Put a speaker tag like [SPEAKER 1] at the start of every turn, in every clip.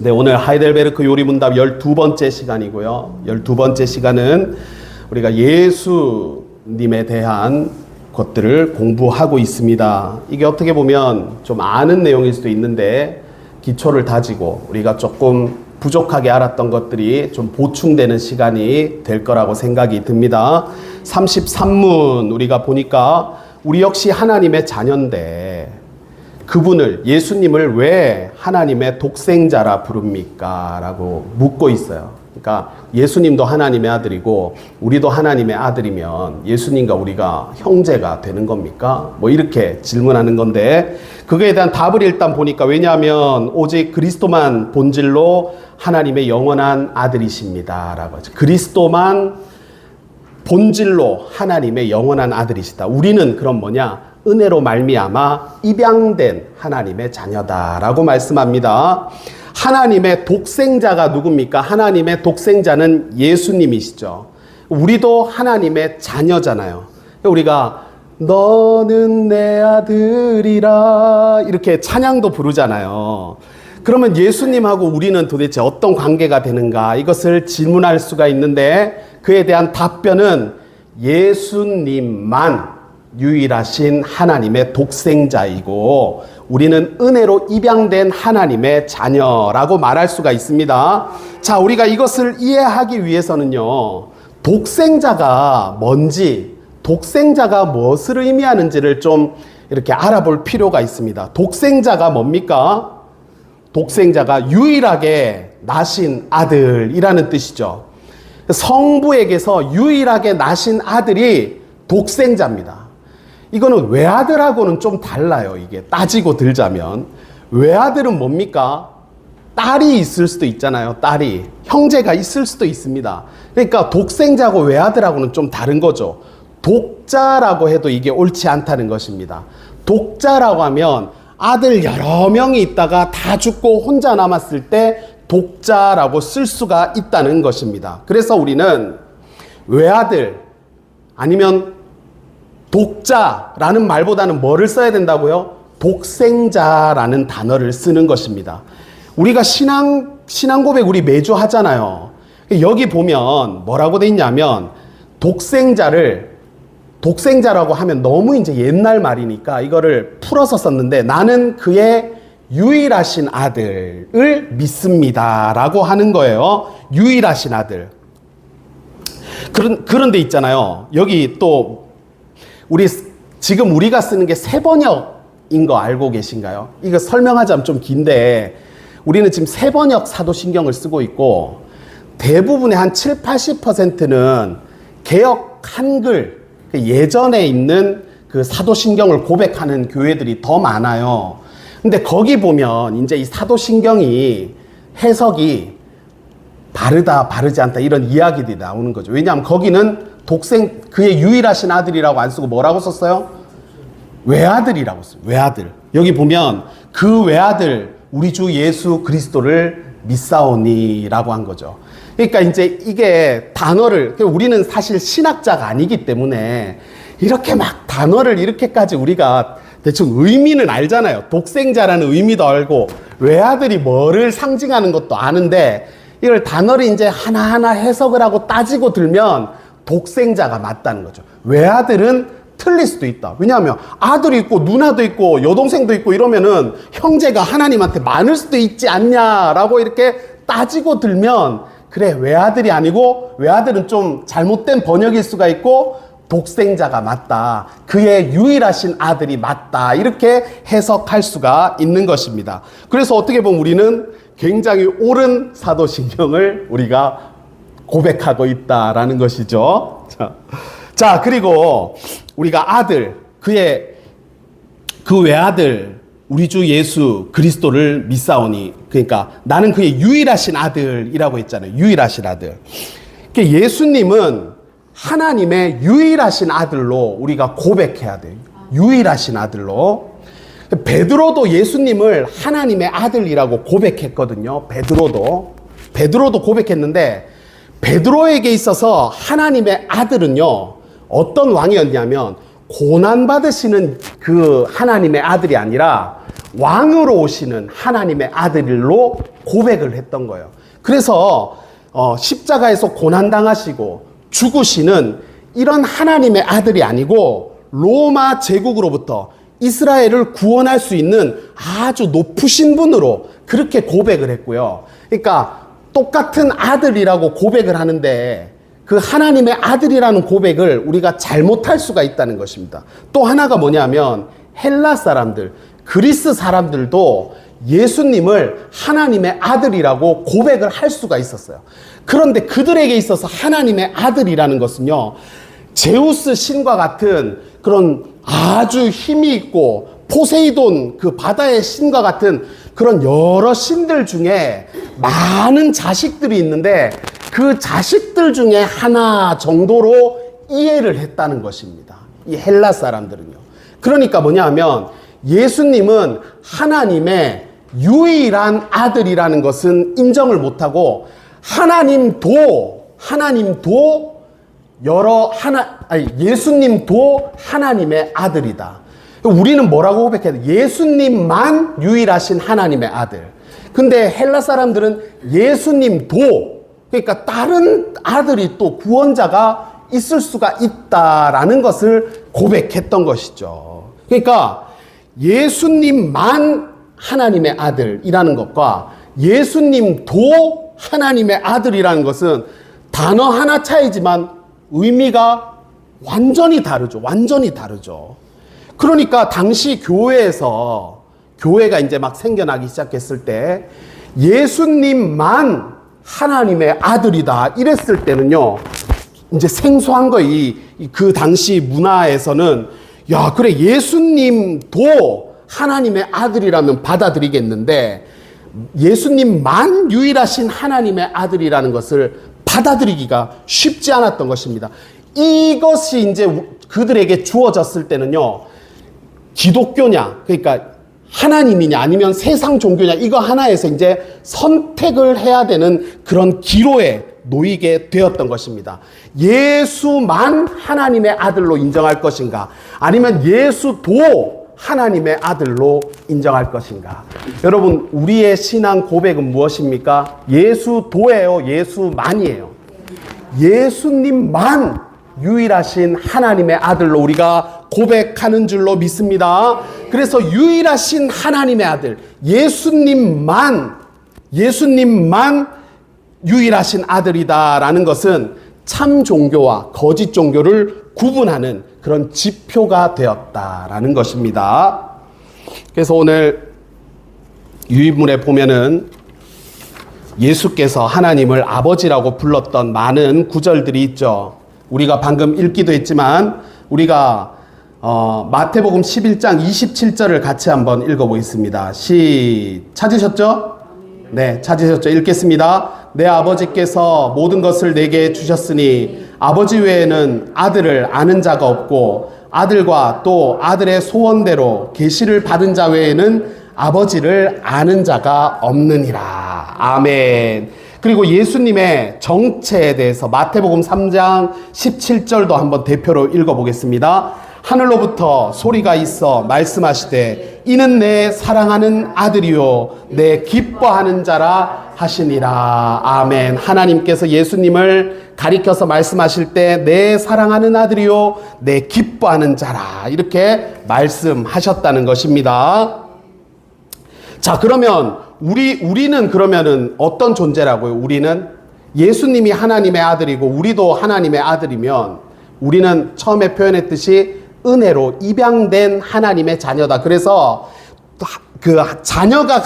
[SPEAKER 1] 네, 오늘 하이델베르크 요리문답 12번째 시간이고요. 12번째 시간은 우리가 예수님에 대한 것들을 공부하고 있습니다. 이게 어떻게 보면 좀 아는 내용일 수도 있는데 기초를 다지고 우리가 조금 부족하게 알았던 것들이 좀 보충되는 시간이 될 거라고 생각이 듭니다. 33문 우리가 보니까 우리 역시 하나님의 자녀인데 그분을, 예수님을 왜 하나님의 독생자라 부릅니까? 라고 묻고 있어요. 그러니까 예수님도 하나님의 아들이고 우리도 하나님의 아들이면 예수님과 우리가 형제가 되는 겁니까? 뭐 이렇게 질문하는 건데 그거에 대한 답을 일단 보니까, 왜냐하면 오직 그리스도만 본질로 하나님의 영원한 아들이십니다 라고 하죠. 그리스도만 본질로 하나님의 영원한 아들이시다. 우리는 그럼 뭐냐? 은혜로 말미암아 입양된 하나님의 자녀다라고 말씀합니다. 하나님의 독생자가 누굽니까? 하나님의 독생자는 예수님이시죠. 우리도 하나님의 자녀잖아요. 우리가 너는 내 아들이라 이렇게 찬양도 부르잖아요. 그러면 예수님하고 우리는 도대체 어떤 관계가 되는가? 이것을 질문할 수가 있는데 그에 대한 답변은 예수님만 유일하신 하나님의 독생자이고 우리는 은혜로 입양된 하나님의 자녀라고 말할 수가 있습니다. 자, 우리가 이것을 이해하기 위해서는요, 독생자가 뭔지, 독생자가 무엇을 의미하는지를 좀 이렇게 알아볼 필요가 있습니다. 독생자가 뭡니까? 독생자가 유일하게 나신 아들이라는 뜻이죠. 성부에게서 유일하게 나신 아들이 독생자입니다. 이거는 외아들하고는 좀 달라요. 이게 따지고 들자면 외아들은 뭡니까? 딸이 있을 수도 있잖아요. 딸이, 형제가 있을 수도 있습니다. 그러니까 독생자하고 외아들하고는 좀 다른 거죠. 독자라고 해도 이게 옳지 않다는 것입니다. 독자라고 하면 아들 여러 명이 있다가 다 죽고 혼자 남았을 때 독자라고 쓸 수가 있다는 것입니다. 그래서 우리는 외아들 아니면 독자라는 말보다는 뭐를 써야 된다고요? 독생자라는 단어를 쓰는 것입니다. 우리가 신앙 고백 우리 매주 하잖아요. 여기 보면 뭐라고 돼 있냐면 독생자라고 하면 너무 이제 옛날 말이니까 이거를 풀어서 썼는데 나는 그의 유일하신 아들을 믿습니다 라고 하는 거예요. 유일하신 아들. 그런데 있잖아요. 여기 또 지금 우리가 쓰는 게 세번역인 거 알고 계신가요? 이거 설명하자면 좀 긴데 우리는 지금 세번역 사도신경을 쓰고 있고 대부분의 한 7, 80%는 개역 한글, 예전에 있는 그 사도신경을 고백하는 교회들이 더 많아요. 근데 거기 보면 이제 이 사도신경이 해석이 바르다, 바르지 않다 이런 이야기들이 나오는 거죠. 왜냐하면 거기는 그의 유일하신 아들이라고 안 쓰고 뭐라고 썼어요? 외아들이라고 썼어요. 외아들. 여기 보면 그 외아들 우리 주 예수 그리스도를 믿사오니라고 한 거죠. 그러니까 이제 이게 단어를, 우리는 사실 신학자가 아니기 때문에 이렇게 막 단어를 이렇게까지 우리가 대충 의미는 알잖아요. 독생자라는 의미도 알고 외아들이 뭐를 상징하는 것도 아는데 이걸 단어를 이제 하나하나 해석을 하고 따지고 들면 독생자가 맞다는 거죠. 외아들은 틀릴 수도 있다. 왜냐하면 아들이 있고 누나도 있고 여동생도 있고 이러면은 형제가 하나님한테 많을 수도 있지 않냐라고 이렇게 따지고 들면 그래, 외아들이 아니고 외아들은 좀 잘못된 번역일 수가 있고 독생자가 맞다. 그의 유일하신 아들이 맞다. 이렇게 해석할 수가 있는 것입니다. 그래서 어떻게 보면 우리는 굉장히 옳은 사도신경을 우리가 고백하고 있다라는 것이죠. 자, 그리고 우리가 아들, 그 외아들, 우리 주 예수 그리스도를 믿사오니, 그러니까 나는 그의 유일하신 아들이라고 했잖아요. 유일하신 아들. 그러니까 예수님은 하나님의 유일하신 아들로 우리가 고백해야 돼요. 유일하신 아들로. 베드로도 예수님을 하나님의 아들이라고 고백했거든요. 베드로도 고백했는데 베드로에게 있어서 하나님의 아들은요, 어떤 왕이었냐면 고난받으시는 그 하나님의 아들이 아니라 왕으로 오시는 하나님의 아들로 고백을 했던 거예요. 그래서 십자가에서 고난당하시고 죽으시는 이런 하나님의 아들이 아니고 로마 제국으로부터 이스라엘을 구원할 수 있는 아주 높으신 분으로 그렇게 고백을 했고요. 그러니까 똑같은 아들이라고 고백을 하는데 그 하나님의 아들이라는 고백을 우리가 잘못할 수가 있다는 것입니다. 또 하나가 뭐냐면 헬라 사람들, 그리스 사람들도 예수님을 하나님의 아들이라고 고백을 할 수가 있었어요. 그런데 그들에게 있어서 하나님의 아들이라는 것은요, 제우스 신과 같은 그런 아주 힘이 있고 포세이돈 그 바다의 신과 같은 그런 여러 신들 중에 많은 자식들이 있는데 그 자식들 중에 하나 정도로 이해를 했다는 것입니다. 이 헬라 사람들은요. 그러니까 뭐냐 하면 예수님은 하나님의 유일한 아들이라는 것은 인정을 못하고 예수님도 하나님의 아들이다. 우리는 뭐라고 고백해야 돼? 예수님만 유일하신 하나님의 아들. 근데 헬라 사람들은 예수님도, 그러니까 다른 아들이 또 구원자가 있을 수가 있다라는 것을 고백했던 것이죠. 그러니까 예수님만 하나님의 아들이라는 것과 예수님도 하나님의 아들이라는 것은 단어 하나 차이지만 의미가 완전히 다르죠. 완전히 다르죠. 그러니까 당시 교회가 이제 막 생겨나기 시작했을 때 예수님만 하나님의 아들이다 이랬을 때는요, 이제 생소한 거예요. 그 당시 문화에서는 야, 그래, 예수님도 하나님의 아들이라면 받아들이겠는데 예수님만 유일하신 하나님의 아들이라는 것을 받아들이기가 쉽지 않았던 것입니다. 이것이 이제 그들에게 주어졌을 때는요, 기독교냐, 그러니까 하나님이냐 아니면 세상 종교냐, 이거 하나에서 이제 선택을 해야 되는 그런 기로에 놓이게 되었던 것입니다. 예수만 하나님의 아들로 인정할 것인가, 아니면 예수도 하나님의 아들로 인정할 것인가. 여러분, 우리의 신앙 고백은 무엇입니까? 예수도예요, 예수만이에요. 예수님만 유일하신 하나님의 아들로 우리가 고백하는 줄로 믿습니다. 그래서 유일하신 하나님의 아들, 예수님만 유일하신 아들이다라는 것은 참 종교와 거짓 종교를 구분하는 그런 지표가 되었다라는 것입니다. 그래서 오늘 유인물에 보면은 예수께서 하나님을 아버지라고 불렀던 많은 구절들이 있죠. 우리가 방금 읽기도 했지만 우리가 마태복음 11장 27절을 같이 한번 읽어보겠습니다. 찾으셨죠? 네, 찾으셨죠? 읽겠습니다. 내 아버지께서 모든 것을 내게 주셨으니 아버지 외에는 아들을 아는 자가 없고 아들과 또 아들의 소원대로 계시를 받은 자 외에는 아버지를 아는 자가 없느니라. 아멘. 그리고 예수님의 정체에 대해서 마태복음 3장 17절도 한번 대표로 읽어보겠습니다. 하늘로부터 소리가 있어 말씀하시되 이는 내 사랑하는 아들이요 내 기뻐하는 자라 하시니라. 아멘. 하나님께서 예수님을 가리켜서 말씀하실 때 내 사랑하는 아들이요 내 기뻐하는 자라 이렇게 말씀하셨다는 것입니다. 자, 그러면 우리는 그러면은 어떤 존재라고요? 우리는 예수님이 하나님의 아들이고 우리도 하나님의 아들이면 우리는 처음에 표현했듯이 은혜로 입양된 하나님의 자녀다. 그래서 그 자녀가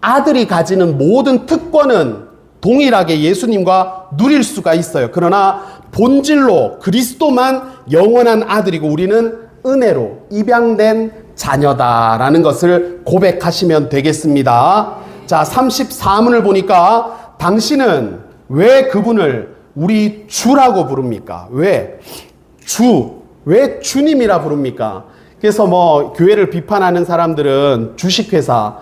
[SPEAKER 1] 아들이 가지는 모든 특권은 동일하게 예수님과 누릴 수가 있어요. 그러나 본질로 그리스도만 영원한 아들이고 우리는 은혜로 입양된 자녀다라는 것을 고백하시면 되겠습니다. 자, 34문을 보니까 당신은 왜 그분을 우리 주라고 부릅니까? 왜 주님이라 부릅니까? 그래서 교회를 비판하는 사람들은 주식회사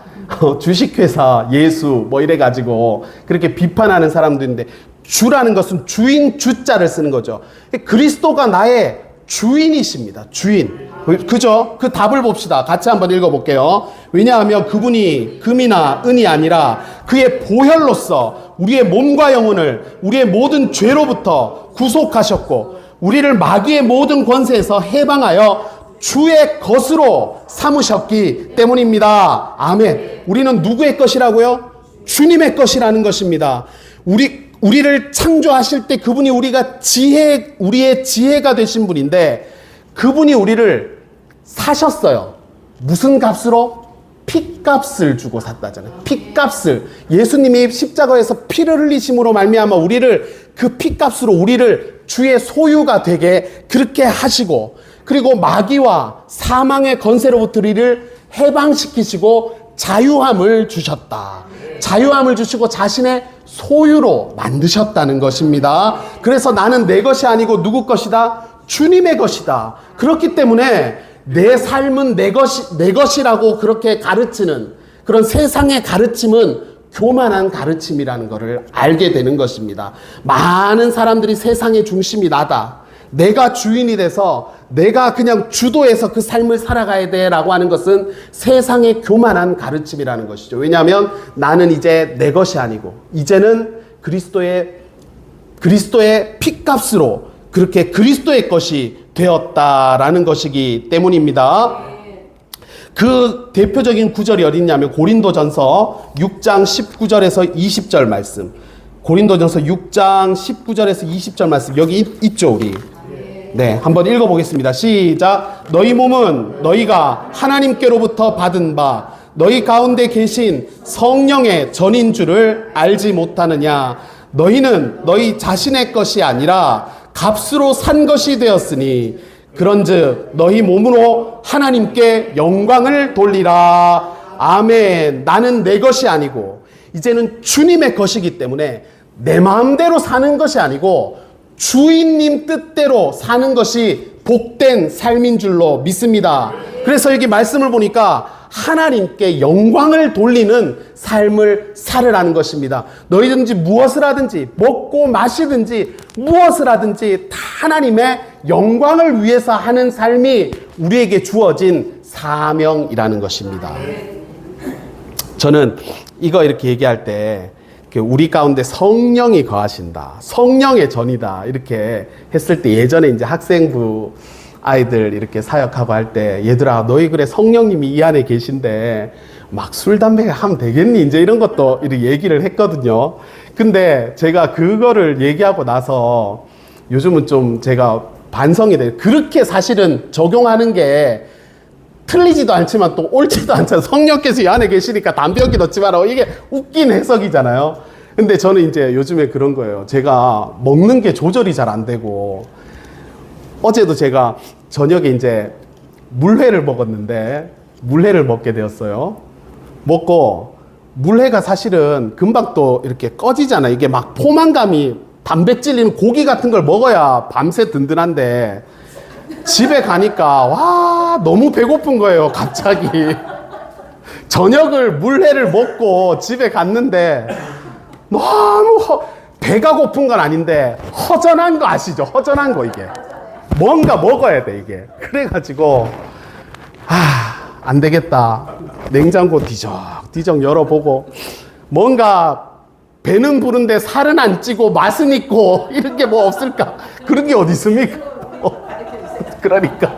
[SPEAKER 1] 예수 이래가지고 그렇게 비판하는 사람도 있는데, 주라는 것은 주인 주자를 쓰는 거죠. 그리스도가 나의 주인이십니다. 주인. 그죠? 그 답을 봅시다. 같이 한번 읽어볼게요. 왜냐하면 그분이 금이나 은이 아니라 그의 보혈로서 우리의 몸과 영혼을 우리의 모든 죄로부터 구속하셨고 우리를 마귀의 모든 권세에서 해방하여 주의 것으로 삼으셨기 때문입니다. 아멘. 우리는 누구의 것이라고요? 주님의 것이라는 것입니다. 우리를 창조하실 때 그분이 우리의 지혜가 되신 분인데 그분이 우리를 사셨어요. 무슨 값으로? 핏값을 주고 샀다잖아요. 핏값을. 예수님이 십자가에서 피를 흘리심으로 말미암아 우리를 그 핏값으로 우리를 주의 소유가 되게 그렇게 하시고 그리고 마귀와 사망의 권세로부터 우리를 해방시키시고 자유함을 주셨다. 자유함을 주시고 자신의 소유로 만드셨다는 것입니다. 그래서 나는 내 것이 아니고 누구 것이다? 주님의 것이다. 그렇기 때문에 내 삶은 내 것이라고 그렇게 가르치는 그런 세상의 가르침은 교만한 가르침이라는 것을 알게 되는 것입니다. 많은 사람들이 세상의 중심이 나다. 내가 주인이 돼서 내가 그냥 주도해서 그 삶을 살아가야 돼 라고 하는 것은 세상의 교만한 가르침이라는 것이죠. 왜냐하면 나는 이제 내 것이 아니고 이제는 그리스도의 핏값으로 그렇게 그리스도의 것이 되었다라는 것이기 때문입니다. 그 대표적인 구절이 어딨냐면 고린도전서 6장 19절에서 20절 말씀. 고린도전서 6장 19절에서 20절 말씀 여기 있죠 우리. 네, 한번 읽어보겠습니다. 시작. 너희 몸은 너희가 하나님께로부터 받은 바 너희 가운데 계신 성령의 전인 줄을 알지 못하느냐. 너희는 너희 자신의 것이 아니라 값으로 산 것이 되었으니 그런즉 너희 몸으로 하나님께 영광을 돌리라. 아멘. 나는 내 것이 아니고 이제는 주님의 것이기 때문에 내 마음대로 사는 것이 아니고 주인님 뜻대로 사는 것이 복된 삶인 줄로 믿습니다. 그래서 여기 말씀을 보니까 하나님께 영광을 돌리는 삶을 살으라는 것입니다. 너희든지 무엇을 하든지 먹고 마시든지 무엇을 하든지 다 하나님의 영광을 위해서 하는 삶이 우리에게 주어진 사명이라는 것입니다. 저는 이거 이렇게 얘기할 때 우리 가운데 성령이 거하신다. 성령의 전이다. 이렇게 했을 때 예전에 이제 학생부 아이들 이렇게 사역하고 할 때 얘들아 너희 그래 성령님이 이 안에 계신데 막 술 담배 하면 되겠니? 이제 이런 것도 이렇게 얘기를 했거든요. 근데 제가 그거를 얘기하고 나서 요즘은 좀 제가 반성이 돼요. 그렇게 사실은 적용하는 게 틀리지도 않지만 또 옳지도 않잖아요. 성령께서 이 안에 계시니까 담배 연기 넣지 마라. 이게 웃긴 해석이잖아요. 근데 저는 이제 요즘에 그런 거예요. 제가 먹는 게 조절이 잘 안 되고 어제도 제가 저녁에 이제 물회를 먹었는데 물회를 먹게 되었어요. 먹고 물회가 사실은 금방 또 이렇게 꺼지잖아요. 이게 막 포만감이 단백질 있는 고기 같은 걸 먹어야 밤새 든든한데 집에 가니까 와 너무 배고픈 거예요. 갑자기 저녁을 물회를 먹고 집에 갔는데 너무 배가 고픈 건 아닌데 허전한 거 아시죠? 허전한 거 이게 뭔가 먹어야 돼 이게. 그래가지고 안 되겠다. 냉장고 뒤적 열어보고 뭔가 배는 부른데 살은 안 찌고 맛은 있고 이런 게 뭐 없을까? 그런 게 어디 있습니까? 그러니까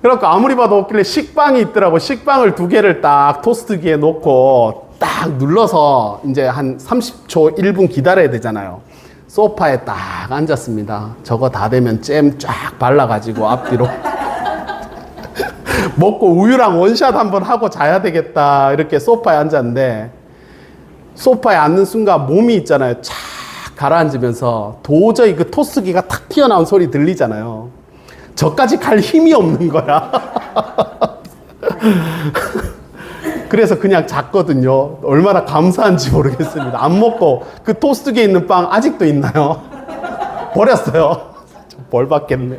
[SPEAKER 1] 그래갖고 아무리 봐도 없길래 식빵이 있더라고. 식빵을 2개를 딱 토스트기에 놓고 딱 눌러서 이제 한 30초 1분 기다려야 되잖아요. 소파에 딱 앉았습니다. 저거 다 되면 잼 쫙 발라가지고 앞뒤로 먹고 우유랑 원샷 한번 하고 자야 되겠다 이렇게 소파에 앉았는데 소파에 앉는 순간 몸이 있잖아요. 쫙 가라앉으면서 도저히 그 토스기가 탁 튀어나온 소리 들리잖아요. 저까지 갈 힘이 없는 거야. 그래서 그냥 잤거든요. 얼마나 감사한지 모르겠습니다. 안 먹고 그 토스트기에 있는 빵 아직도 있나요? 버렸어요. 벌 받겠네.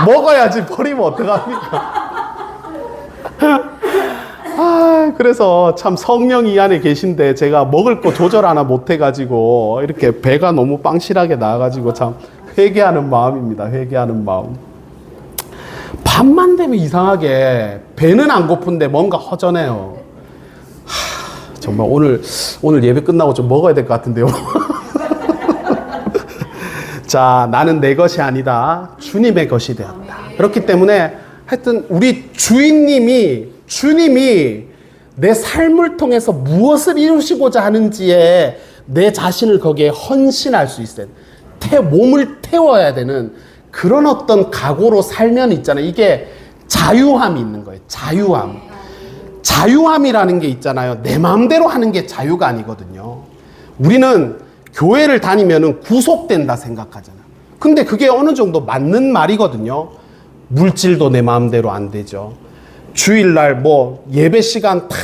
[SPEAKER 1] 먹어야지 버리면 어떡합니까? 그래서 참 성령이 이 안에 계신데 제가 먹을 거 조절 하나 못 해가지고 이렇게 배가 너무 빵실하게 나와가지고 참 회개하는 마음입니다. 회개하는 마음. 밤만 되면 이상하게 배는 안 고픈데 뭔가 허전해요. 정말 오늘 예배 끝나고 좀 먹어야 될 것 같은데요. 자, 나는 내 것이 아니다. 주님의 것이 되었다. 그렇기 때문에 하여튼 우리 주님이 내 삶을 통해서 무엇을 이루시고자 하는지에 내 자신을 거기에 헌신할 수 있어요. 몸을 태워야 되는 그런 어떤 각오로 살면 있잖아요. 이게 자유함이 있는 거예요. 자유함이라는 게 있잖아요. 내 마음대로 하는 게 자유가 아니거든요. 우리는 교회를 다니면은 구속된다 생각하잖아요. 근데 그게 어느 정도 맞는 말이거든요. 물질도 내 마음대로 안 되죠. 주일날 뭐 예배 시간 다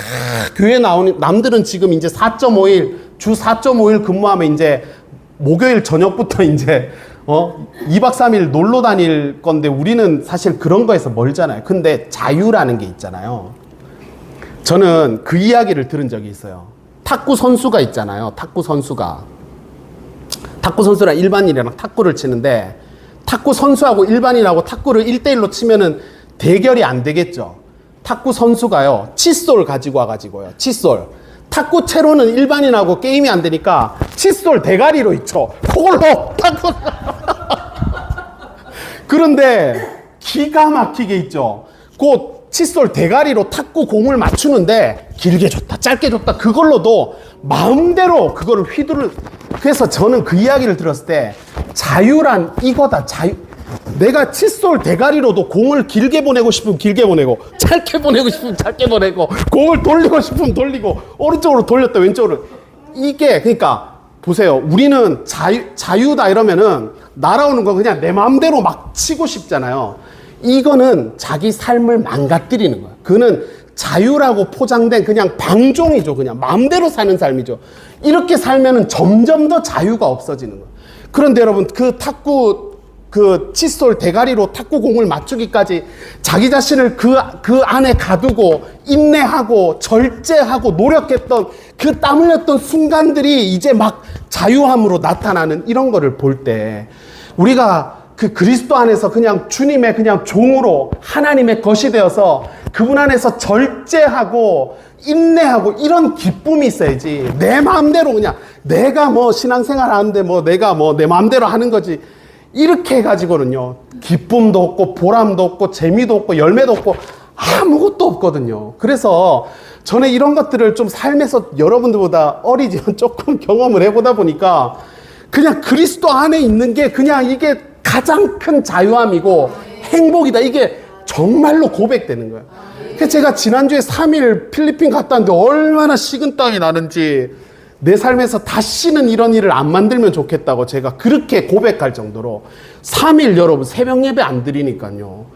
[SPEAKER 1] 교회 나오는, 남들은 지금 이제 4.5일, 주 4.5일 근무하면 이제 목요일 저녁부터 이제 2박 3일 놀러 다닐 건데 우리는 사실 그런 거에서 멀잖아요. 근데 자유라는 게 있잖아요. 저는 그 이야기를 들은 적이 있어요. 탁구 선수가 있잖아요. 탁구 선수랑 일반인이랑 탁구를 치는데, 탁구 선수하고 일반인하고 탁구를 1대1로 치면은 대결이 안 되겠죠. 탁구 선수가요, 칫솔 가지고 와가지고요. 칫솔. 탁구 채로는 일반인하고 게임이 안 되니까 칫솔 대가리로 있죠. 그걸로 탁구. 그런데 기가 막히게 있죠. 그 칫솔 대가리로 탁구 공을 맞추는데 길게 줬다, 짧게 줬다, 그걸로도 마음대로 그거를 그래서 저는 그 이야기를 들었을 때 자유란 이거다. 내가 칫솔 대가리로도 공을 길게 보내고 싶으면 길게 보내고, 짧게 보내고 싶으면 짧게 보내고, 공을 돌리고 싶으면 돌리고, 오른쪽으로 돌렸다 왼쪽으로. 이게 그러니까 보세요. 우리는 자유다 이러면은 날아오는 건 그냥 내 마음대로 막 치고 싶잖아요. 이거는 자기 삶을 망가뜨리는 거야. 그는 자유라고 포장된 그냥 방종이죠. 그냥 마음대로 사는 삶이죠. 이렇게 살면은 점점 더 자유가 없어지는 거야. 그런데 여러분, 그 칫솔 대가리로 탁구 공을 맞추기까지 자기 자신을 그 안에 가두고 인내하고 절제하고 노력했던 그 땀 흘렸던 순간들이 이제 막 자유함으로 나타나는 이런 거를 볼 때, 우리가 그 그리스도 안에서 그냥 주님의 그냥 종으로 하나님의 것이 되어서 그분 안에서 절제하고 인내하고 이런 기쁨이 있어야지, 내 마음대로 그냥 내가 뭐 신앙생활 하는데 뭐 내가 뭐 내 마음대로 하는 거지, 이렇게 해가지고는요 기쁨도 없고 보람도 없고 재미도 없고 열매도 없고 아무것도 없거든요. 그래서 저는 이런 것들을 좀 삶에서 여러분들보다 어리지만 조금 경험을 해보다 보니까 그냥 그리스도 안에 있는 게 그냥 이게 가장 큰 자유함이고 행복이다, 이게 정말로 고백되는 거예요. 그래서 제가 지난주에 3일 필리핀 갔다 왔는데 얼마나 식은땀이 나는지, 내 삶에서 다시는 이런 일을 안 만들면 좋겠다고 제가 그렇게 고백할 정도로 3일 여러분 새벽 예배 안 드리니까요.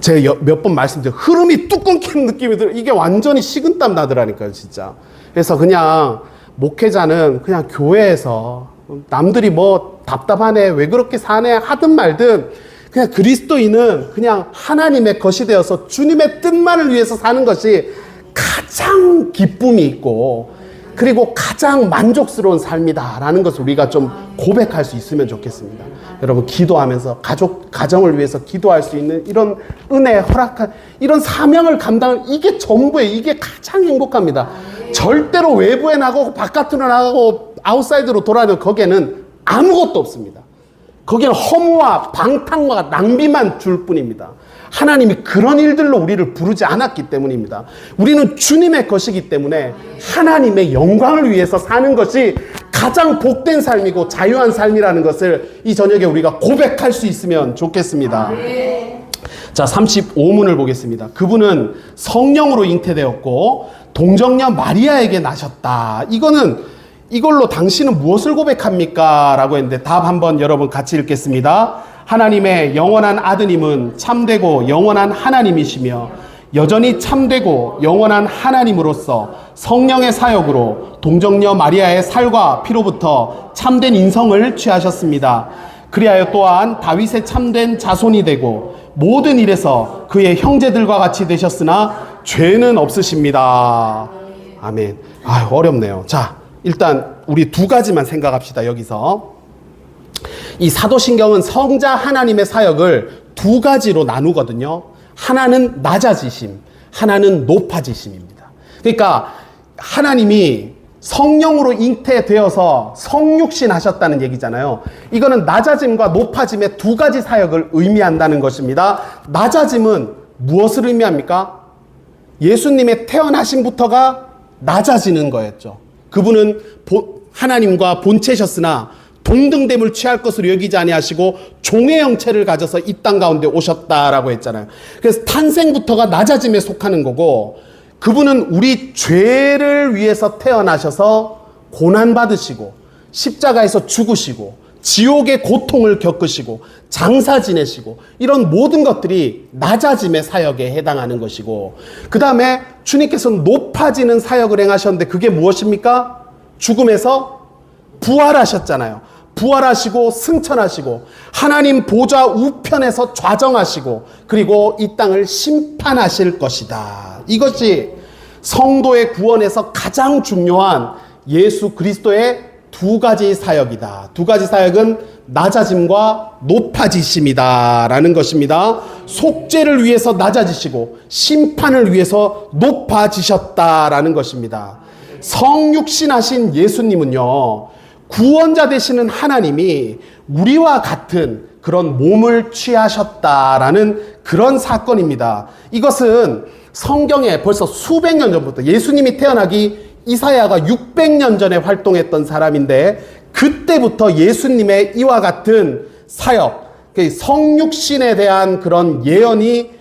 [SPEAKER 1] 제가 몇 번 말씀드린 흐름이 뚝 끊기는 느낌이 들어요. 이게 완전히 식은땀 나더라니까요, 진짜. 그래서 그냥 목회자는 그냥 교회에서 남들이 뭐 답답하네, 왜 그렇게 사네 하든 말든 그냥 그리스도인은 그냥 하나님의 것이 되어서 주님의 뜻만을 위해서 사는 것이 가장 기쁨이 있고 그리고 가장 만족스러운 삶이다라는 것을 우리가 좀 고백할 수 있으면 좋겠습니다. 여러분, 기도하면서 가정을 위해서 기도할 수 있는 이런 은혜 허락한 이런 사명을 감당할, 이게 전부예요. 이게 가장 행복합니다. 절대로 외부에 나가고 바깥으로 나가고 아웃사이드로 돌아다니는 거기에는 아무것도 없습니다. 거기는 허무와 방탕과 낭비만 줄 뿐입니다. 하나님이 그런 일들로 우리를 부르지 않았기 때문입니다. 우리는 주님의 것이기 때문에 하나님의 영광을 위해서 사는 것이 가장 복된 삶이고 자유한 삶이라는 것을 이 저녁에 우리가 고백할 수 있으면 좋겠습니다. 자, 35문을 보겠습니다. 그분은 성령으로 잉태되었고 동정녀 마리아에게 나셨다. 이걸로 당신은 무엇을 고백합니까? 라고 했는데 답 한번 여러분 같이 읽겠습니다. 하나님의 영원한 아드님은 참되고 영원한 하나님이시며 여전히 참되고 영원한 하나님으로서 성령의 사역으로 동정녀 마리아의 살과 피로부터 참된 인성을 취하셨습니다. 그리하여 또한 다윗의 참된 자손이 되고 모든 일에서 그의 형제들과 같이 되셨으나 죄는 없으십니다. 아멘. 어렵네요. 자, 일단 우리 두 가지만 생각합시다. 여기서 이 사도신경은 성자 하나님의 사역을 두 가지로 나누거든요. 하나는 낮아지심, 하나는 높아지심입니다. 그러니까 하나님이 성령으로 잉태되어서 성육신 하셨다는 얘기잖아요. 이거는 낮아짐과 높아짐의 두 가지 사역을 의미한다는 것입니다. 낮아짐은 무엇을 의미합니까? 예수님의 태어나심부터가 낮아지는 거였죠. 그분은 하나님과 본체셨으나 동등됨을 취할 것으로 여기지 아니하시고 종의 형체를 가져서 이 땅 가운데 오셨다라고 했잖아요. 그래서 탄생부터가 낮아짐에 속하는 거고, 그분은 우리 죄를 위해서 태어나셔서 고난받으시고 십자가에서 죽으시고 지옥의 고통을 겪으시고 장사 지내시고 이런 모든 것들이 낮아짐의 사역에 해당하는 것이고, 그 다음에 주님께서는 높아지는 사역을 행하셨는데 그게 무엇입니까? 죽음에서 부활하셨잖아요. 부활하시고 승천하시고 하나님 보좌 우편에서 좌정하시고 그리고 이 땅을 심판하실 것이다. 이것이 성도의 구원에서 가장 중요한 예수 그리스도의 두 가지 사역이다. 두 가지 사역은 낮아짐과 높아지심이다 라는 것입니다. 속죄를 위해서 낮아지시고 심판을 위해서 높아지셨다라는 것입니다. 성육신하신 예수님은요, 구원자 되시는 하나님이 우리와 같은 그런 몸을 취하셨다라는 그런 사건입니다. 이것은 성경에 벌써 수백 년 전부터, 예수님이 태어나기 이사야가 600년 전에 활동했던 사람인데, 그때부터 예수님의 이와 같은 사역, 성육신에 대한 그런 예언이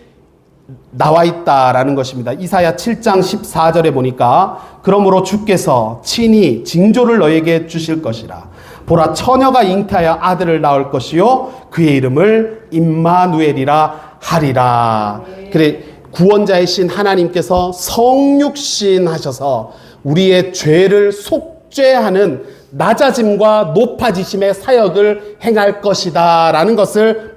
[SPEAKER 1] 나와 있다라는 것입니다. 이사야 7장 14절에 보니까 그러므로 주께서 친히 징조를 너에게 주실 것이라. 보라, 처녀가 잉태하여 아들을 낳을 것이요 그의 이름을 임마누엘이라 하리라. 그래, 구원자이신 하나님께서 성육신 하셔서 우리의 죄를 속죄하는 낮아짐과 높아지심의 사역을 행할 것이다 라는 것을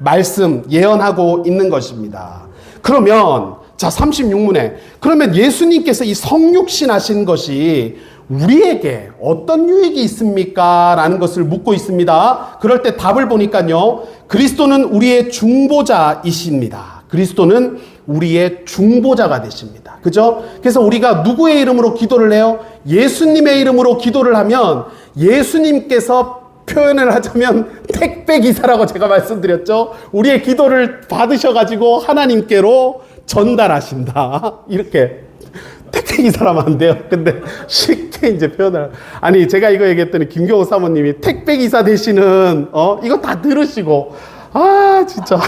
[SPEAKER 1] 예언하고 있는 것입니다. 그러면 자, 36문에 그러면 예수님께서 이 성육신 하신 것이 우리에게 어떤 유익이 있습니까? 라는 것을 묻고 있습니다. 그럴 때 답을 보니까요, 그리스도는 우리의 중보자이십니다. 그리스도는 우리의 중보자가 되십니다. 그죠? 그래서 우리가 누구의 이름으로 기도를 해요? 예수님의 이름으로 기도를 하면 예수님께서 표현을 하자면 택배기사라고 제가 말씀드렸죠. 우리의 기도를 받으셔가지고 하나님께로 전달하신다. 이렇게. 택배기사라면 안 돼요. 근데 쉽게 이제 표현을. 아니, 제가 이거 얘기했더니 김경호 사모님이 택배기사 되시는, 이거 다 들으시고. 진짜.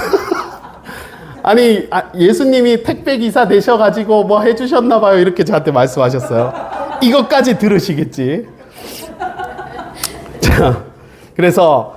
[SPEAKER 1] 아니, 예수님이 택배기사 되셔가지고 뭐 해주셨나봐요. 이렇게 저한테 말씀하셨어요. 이것까지 들으시겠지. 자. 그래서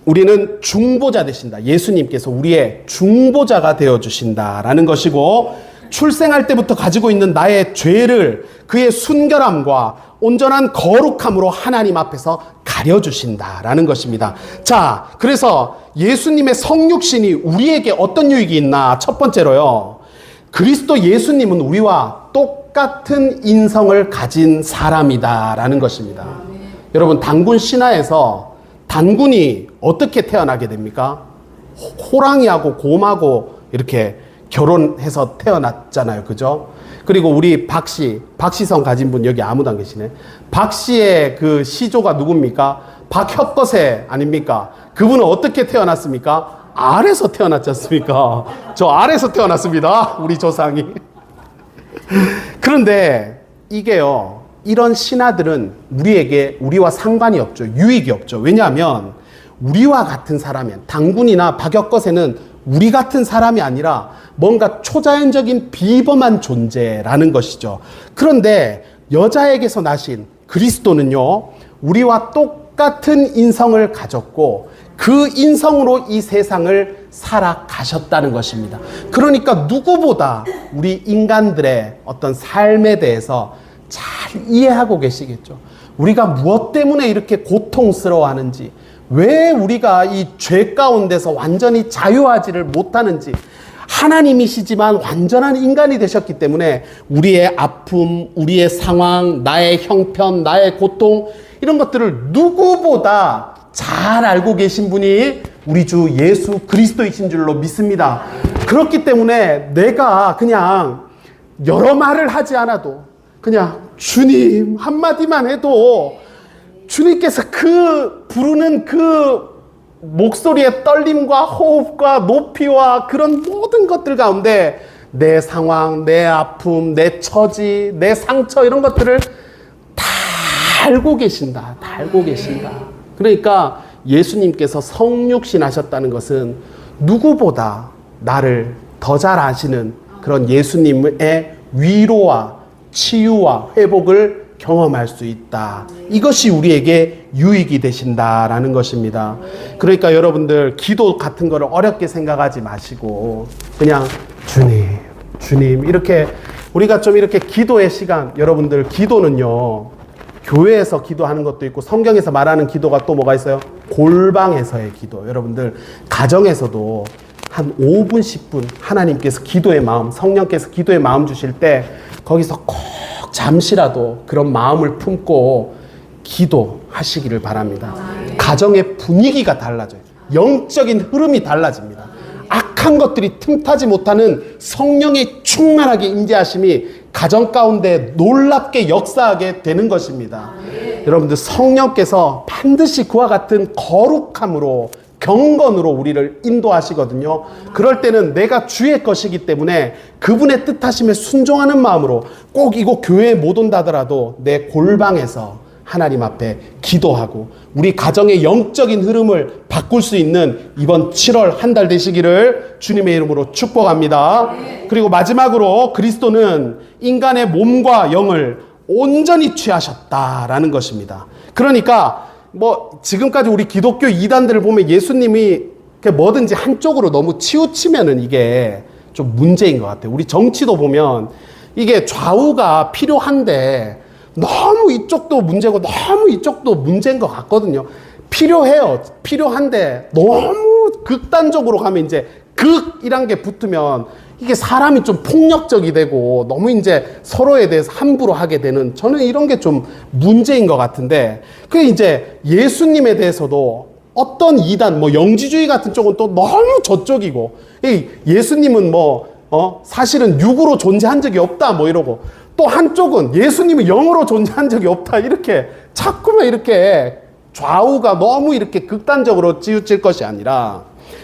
[SPEAKER 1] 우리는 중보자 되신다. 예수님께서 우리의 중보자가 되어주신다라는 것이고, 출생할 때부터 가지고 있는 나의 죄를 그의 순결함과 온전한 거룩함으로 하나님 앞에서 가려주신다라는 것입니다. 자, 그래서 예수님의 성육신이 우리에게 어떤 유익이 있나? 첫 번째로요, 그리스도 예수님은 우리와 똑같은 인성을 가진 사람이다라는 것입니다. 여러분, 단군 신화에서 단군이 어떻게 태어나게 됩니까? 호랑이하고 곰하고 이렇게 결혼해서 태어났잖아요. 그죠? 그리고 우리 박씨성 가진 분 여기 아무도 안 계시네. 박씨의 그 시조가 누굽니까? 박혁거세 아닙니까? 그분은 어떻게 태어났습니까? 알에서 태어났지 않습니까? 저 알에서 태어났습니다. 우리 조상이. 그런데 이게요, 이런 신하들은 우리와 상관이 없죠. 유익이 없죠. 왜냐하면 우리와 같은 사람이야. 단군이나 박역거세는 우리 같은 사람이 아니라 뭔가 초자연적인 비범한 존재라는 것이죠. 그런데 여자에게서 나신 그리스도는요, 우리와 똑같은 인성을 가졌고 그 인성으로 이 세상을 살아가셨다는 것입니다. 그러니까 누구보다 우리 인간들의 어떤 삶에 대해서 잘 이해하고 계시겠죠. 우리가 무엇 때문에 이렇게 고통스러워하는지, 왜 우리가 이 죄 가운데서 완전히 자유하지를 못하는지, 하나님이시지만 완전한 인간이 되셨기 때문에 우리의 아픔, 우리의 상황, 나의 형편, 나의 고통, 이런 것들을 누구보다 잘 알고 계신 분이 우리 주 예수 그리스도이신 줄로 믿습니다. 그렇기 때문에 내가 그냥 여러 말을 하지 않아도 그냥 주님 한마디만 해도 주님께서 그 부르는 그 목소리의 떨림과 호흡과 높이와 그런 모든 것들 가운데 내 상황, 내 아픔, 내 처지, 내 상처 이런 것들을 다 알고 계신다. 다 알고 계신다. 그러니까 예수님께서 성육신 하셨다는 것은 누구보다 나를 더 잘 아시는 그런 예수님의 위로와 치유와 회복을 경험할 수 있다. 이것이 우리에게 유익이 되신다라는 것입니다. 그러니까 여러분들 기도 같은 거를 어렵게 생각하지 마시고 그냥 주님 이렇게 우리가 좀 이렇게 기도의 시간, 여러분들 기도는요 교회에서 기도하는 것도 있고 성경에서 말하는 기도가 또 뭐가 있어요? 골방에서의 기도. 여러분들 가정에서도 한 5분 10분 하나님께서 기도의 마음, 성령께서 기도의 마음 주실 때 거기서 꼭 잠시라도 그런 마음을 품고 기도하시기를 바랍니다. 가정의 분위기가 달라져요. 영적인 흐름이 달라집니다. 악한 것들이 틈타지 못하는 성령의 충만하게 임재하심이 가정 가운데 놀랍게 역사하게 되는 것입니다. 여러분들 성령께서 반드시 그와 같은 거룩함으로 경건으로 우리를 인도하시거든요. 그럴 때는 내가 주의 것이기 때문에 그분의 뜻하심에 순종하는 마음으로 꼭 이곳 교회에 못 온다더라도 내 골방에서 하나님 앞에 기도하고 우리 가정의 영적인 흐름을 바꿀 수 있는 이번 7월 한 달 되시기를 주님의 이름으로 축복합니다. 그리고 마지막으로 그리스도는 인간의 몸과 영을 온전히 취하셨다라는 것입니다. 그러니까 뭐 지금까지 우리 기독교 이단들을 보면 예수님이 뭐든지 한쪽으로 너무 치우치면은 이게 좀 문제인 것 같아요. 우리 정치도 보면 이게 좌우가 필요한데 너무 이쪽도 문제고 너무 이쪽도 문제인 것 같거든요. 필요해요. 필요한데 너무 극단적으로 가면 이제 극이란 게 붙으면 이게 사람이 좀 폭력적이 되고 너무 이제 서로에 대해서 함부로 하게 되는, 저는 이런 게 좀 문제인 것 같은데, 그게 이제 예수님에 대해서도 어떤 이단, 뭐 영지주의 같은 쪽은 또 너무 저쪽이고, 예수님은 사실은 육으로 존재한 적이 없다 뭐 이러고, 또 한쪽은 예수님은 영으로 존재한 적이 없다 이렇게 자꾸만 이렇게 좌우가 너무 이렇게 극단적으로 치우칠 것이 아니라,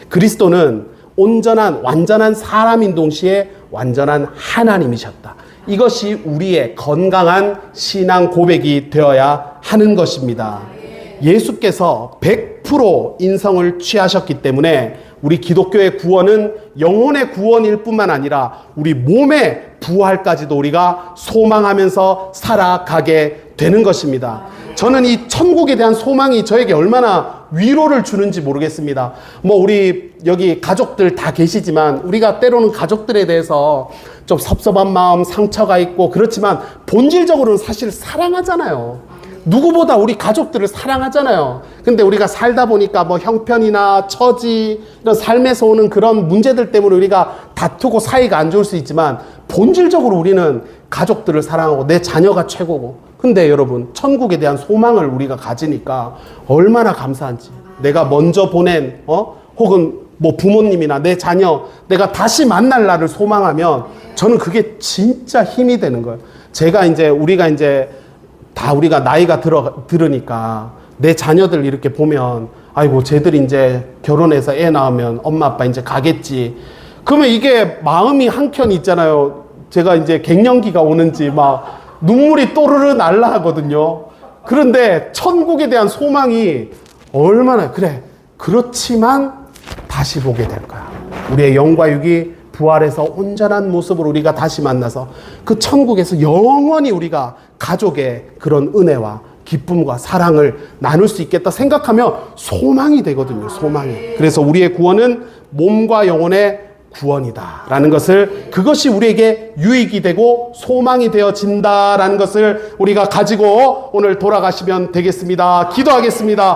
[SPEAKER 1] 그리스도는 온전한 완전한 사람인 동시에 완전한 하나님이셨다. 이것이 우리의 건강한 신앙 고백이 되어야 하는 것입니다. 예수께서 100% 인성을 취하셨기 때문에 우리 기독교의 구원은 영혼의 구원일 뿐만 아니라 우리 몸의 부활까지도 우리가 소망하면서 살아가게 되는 것입니다. 저는 이 천국에 대한 소망이 저에게 얼마나 위로를 주는지 모르겠습니다. 우리 여기 가족들 다 계시지만 우리가 때로는 가족들에 대해서 좀 섭섭한 마음, 상처가 있고 그렇지만 본질적으로는 사실 사랑하잖아요. 누구보다 우리 가족들을 사랑하잖아요. 근데 우리가 살다 보니까 형편이나 처지, 이런 삶에서 오는 그런 문제들 때문에 우리가 다투고 사이가 안 좋을 수 있지만 본질적으로 우리는 가족들을 사랑하고 내 자녀가 최고고, 근데 여러분 천국에 대한 소망을 우리가 가지니까 얼마나 감사한지. 내가 먼저 보낸 혹은 부모님이나 내 자녀 내가 다시 만날 날을 소망하면 저는 그게 진짜 힘이 되는 거예요. 우리가 다 우리가 나이가 들으니까 내 자녀들 이렇게 보면 아이고 쟤들이 이제 결혼해서 애 낳으면 엄마 아빠 이제 가겠지. 그러면 이게 마음이 한켠 있잖아요. 제가 이제 갱년기가 오는지 눈물이 또르르 날라 하거든요. 그런데 천국에 대한 소망이 얼마나 그렇지만 다시 보게 될 거야. 우리의 영과 육이 부활해서 온전한 모습으로 우리가 다시 만나서 그 천국에서 영원히 우리가 가족의 그런 은혜와 기쁨과 사랑을 나눌 수 있겠다 생각하면 소망이 되거든요. 소망이. 그래서 우리의 구원은 몸과 영혼의 구원이다라는 것을, 그것이 우리에게 유익이 되고 소망이 되어진다라는 것을 우리가 가지고 오늘 돌아가시면 되겠습니다. 기도하겠습니다.